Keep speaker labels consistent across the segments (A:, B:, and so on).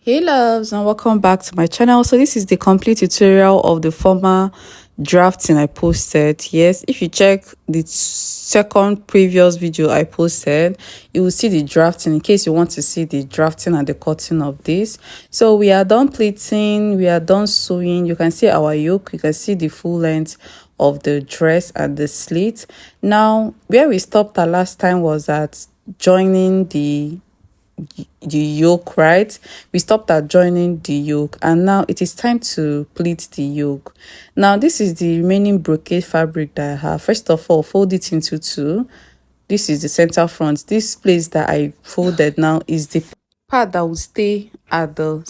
A: Hey loves, and welcome back to my channel. So this is the complete tutorial of the former drafting I posted. Yes, if you check the second previous video I posted, you will see the drafting in case you want to see the drafting and the cutting of this. So we are done pleating, we are done sewing. You can see our yoke, you can see the full length of the dress and the slit. Now where we stopped the last time was at joining the yoke, right? We stopped at joining the yoke, and now it is time to pleat the yoke. Now this is the remaining brocade fabric that I have. First of all, fold it into two. This is the center front. This place that I folded now is the part that will stay at the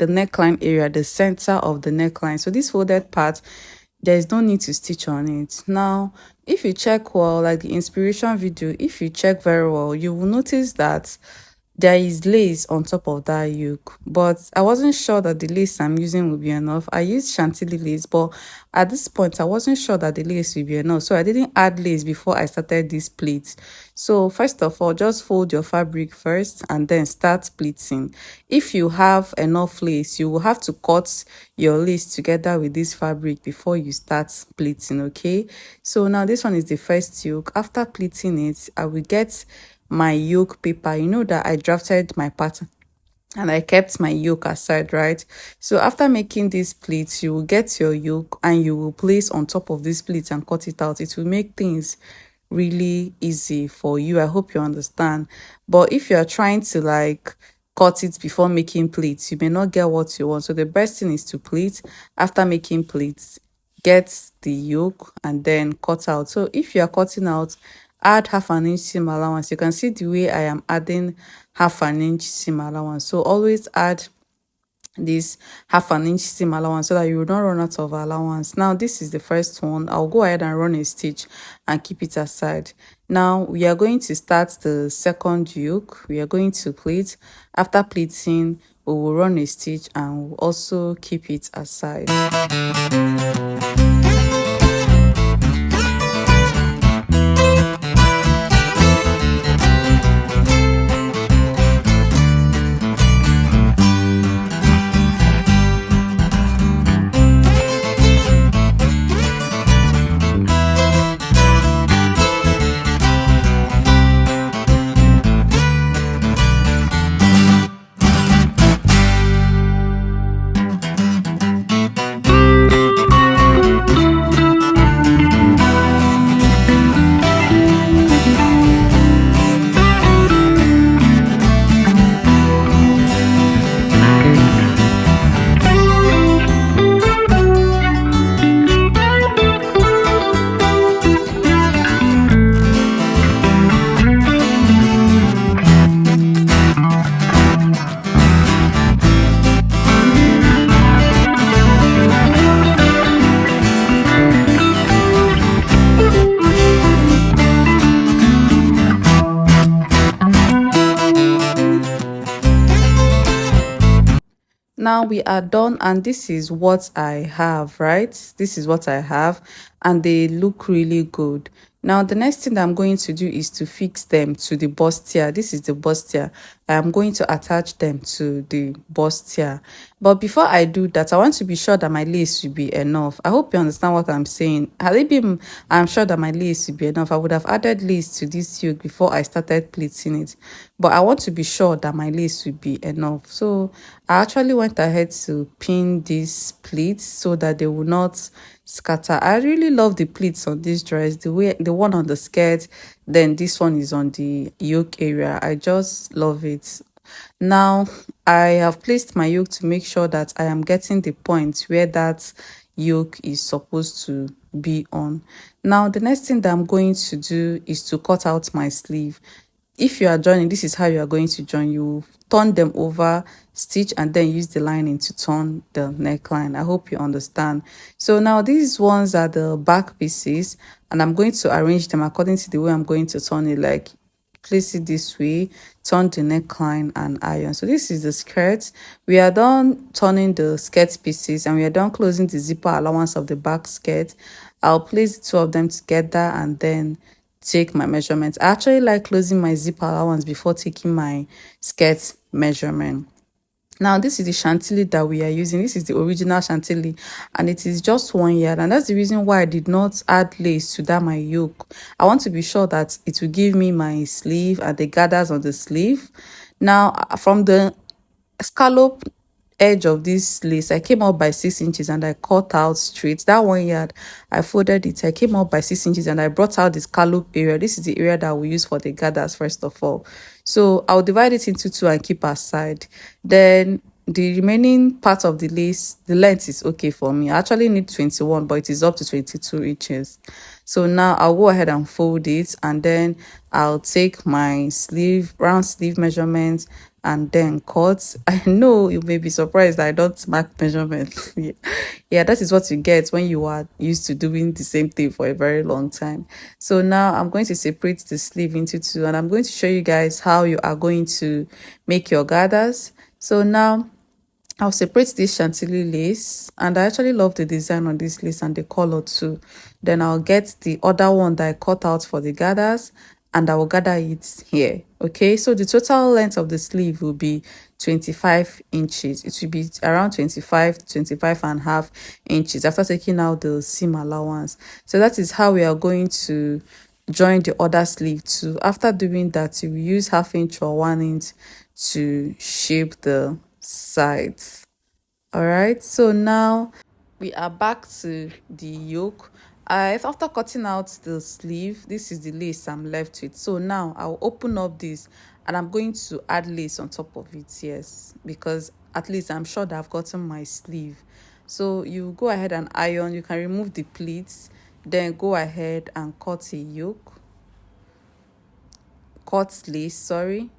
A: neckline area, the center of the neckline. So this folded part, there is no need to stitch on it. Now if you check well, like the inspiration video, if you check very well, you will notice that there is lace on top of that yoke, but I wasn't sure that the lace I'm using will be enough. I used chantilly lace, but at this point I wasn't sure that the lace will be enough, so I didn't add lace before I started this pleat. So first of all, just fold your fabric first and then start pleating. If you have enough lace, you will have to cut your lace together with this fabric before you start pleating. Okay, so now this one is the first yoke. After pleating it, I will get my yoke paper. You know that I drafted my pattern and I kept my yoke aside, right? So after making these pleats, you will get your yoke and you will place on top of this pleat and cut it out. It will make things really easy for you. I hope you understand. But if you are trying to like cut it before making pleats, you may not get what you want. So the best thing is to pleat. After making pleats, get the yoke and then cut out. So if you are cutting out, add half an inch seam allowance. You can see the way I am adding half an inch seam allowance. So always add this half an inch seam allowance so that you will not run out of allowance. Now this is the first one. I'll go ahead and run a stitch and keep it aside. Now we are going to start the second yoke. We are going to pleat. After pleating, we will run a stitch and we'll also keep it aside. Now we are done, and this is what I have, right? This is what I have, and they look really good. Now the next thing that I'm going to do is to fix them to the bustier. This is the bustier. I'm going to attach them to the bustier. But before I do that, I want to be sure that my lace will be enough. I hope you understand what I'm saying. Had it been, I'm sure that my lace will be enough, I would have added lace to this yoke before I started pleating it. But I want to be sure that my lace will be enough. So I actually went ahead to pin these pleats so that they will not scatter. I really love the pleats on this dress, the one on the skirt, then this one is on the yoke area. I just love it. Now I have placed my yoke to make sure that I am getting the point where that yoke is supposed to be on. Now the next thing that I'm going to do is to cut out my sleeve. If you are joining, this is how you are going to join. You turn them over, stitch, and then use the lining to turn the neckline. I hope you understand. So now these ones are the back pieces, and I'm going to arrange them according to the way I'm going to turn it. Like place it this way, turn the neckline and iron. So this is the skirt. We are done turning the skirt pieces and we are done closing the zipper allowance of the back skirt. I'll place the two of them together and then take my measurements. I actually like closing my zipper allowance before taking my skirt measurement. Now, this is the chantilly that we are using. This is the original chantilly, and it is just 1 yard. And that's the reason why I did not add lace to that my yoke. I want to be sure that it will give me my sleeve and the gathers on the sleeve. Now, from the scallop edge of this lace, I came up by 6 inches and I cut out straight that 1 yard. I folded it, I came up by 6 inches and I brought out the scallop area. This is the area that we use for the gathers first of all. So I'll divide it into two and keep aside. Then the remaining part of the lace, the length is okay for me. I actually need 21, but it is up to 22 inches. So now I'll go ahead and fold it, and then I'll take my sleeve, round sleeve measurements, and then cut. I know you may be surprised that I don't mark measurements. Yeah. Yeah, that is what you get when you are used to doing the same thing for a very long time. So now I'm going to separate the sleeve into two, and I'm going to show you guys how you are going to make your gathers. So now I'll separate this chantilly lace, and I actually love the design on this lace and the color too. Then I'll get the other one that I cut out for the gathers, and I will gather it here. Okay, so the total length of the sleeve will be 25 inches. It will be around 25 and a half inches after taking out the seam allowance. So that is how we are going to join the other sleeve too. After doing that, you will use half inch or 1 inch to shape the sides. All right, so now we are back to the yoke. I After cutting out the sleeve, this is the lace I'm left with. So now I'll open up this, and I'm going to add lace on top of it. Yes, because at least I'm sure that I've gotten my sleeve. So you go ahead and iron. You can remove the pleats, then go ahead and cut a yoke, cut lace, sorry,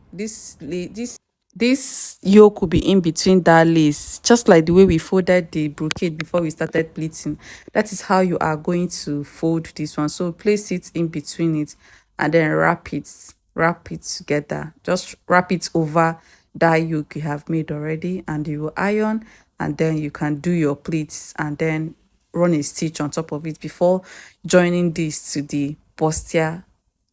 A: this yoke will be in between that lace, just like the way we folded the brocade before we started pleating. That is how you are going to fold this one. So place it in between it, and then wrap it together. Just wrap it over that yoke you have made already, and you will iron, and then you can do your pleats and then run a stitch on top of it before joining this to the bustier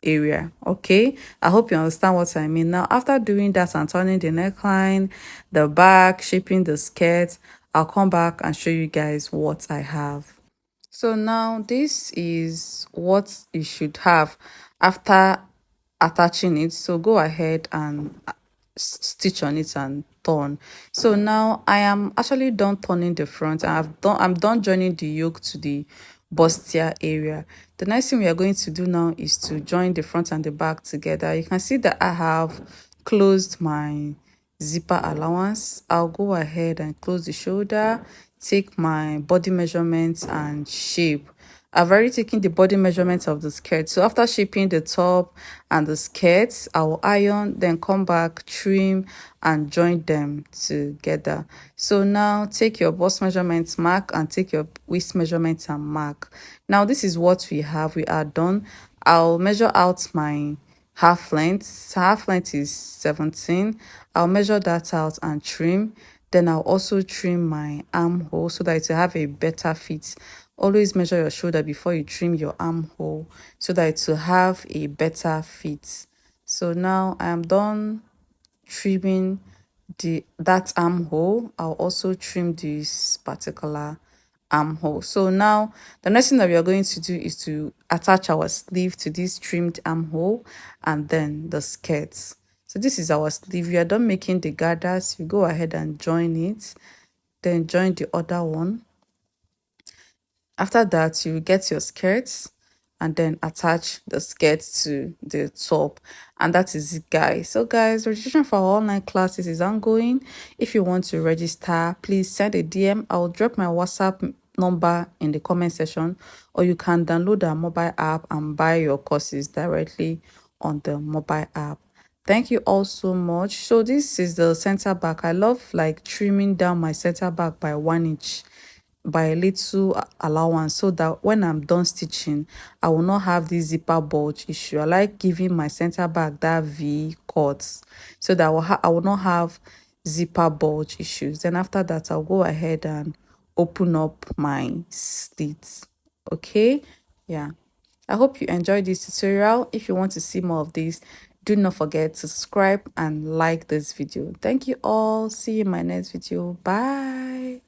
A: area. Okay, I hope you understand what I mean. Now, after doing that and turning the neckline, the back, shaping the skirt, I'll come back and show you guys what I have. So now this is what you should have after attaching it. So go ahead and stitch on it and turn. So now I am actually done turning the front, and I'm done joining the yoke to the bustier area. The next thing we are going to do now is to join the front and the back together. You can see that I have closed my zipper allowance. I'll go ahead and close the shoulder, take my body measurements and shape. I've already taken the body measurements of the skirt. So after shaping the top and the skirt, I will iron, then come back, trim, and join them together. So now take your bust measurements mark and take your waist measurements and mark. Now this is what we have. We are done. I'll measure out my half length. Half length is 17. I'll measure that out and trim. Then I'll also trim my armhole so that it will have a better fit. Always measure your shoulder before you trim your armhole so that it will have a better fit. So now I am done trimming that armhole. I'll also trim this particular armhole. So now the next thing that we are going to do is to attach our sleeve to this trimmed armhole and then the skirts. So this is our sleeve. We are done making the gathers. You go ahead and join it, then join the other one. After that, you get your skirts and then attach the skirt to the top, and that is it, guys. So guys, registration for our online classes is ongoing. If you want to register, please send a DM. I'll drop my WhatsApp number in the comment section, or you can download our mobile app and buy your courses directly on the mobile app. Thank you all so much. So this is the center back. I love like trimming down my center back by 1 inch, by a little allowance, so that when I'm done stitching, I will not have this zipper bulge issue. I like giving my center back that V cut so that I will not have zipper bulge issues. Then after that, I'll go ahead and open up my slits. Okay, yeah, I hope you enjoyed this tutorial. If you want to see more of this, Do not forget to subscribe and like this video. Thank you all. See you in my next video. Bye.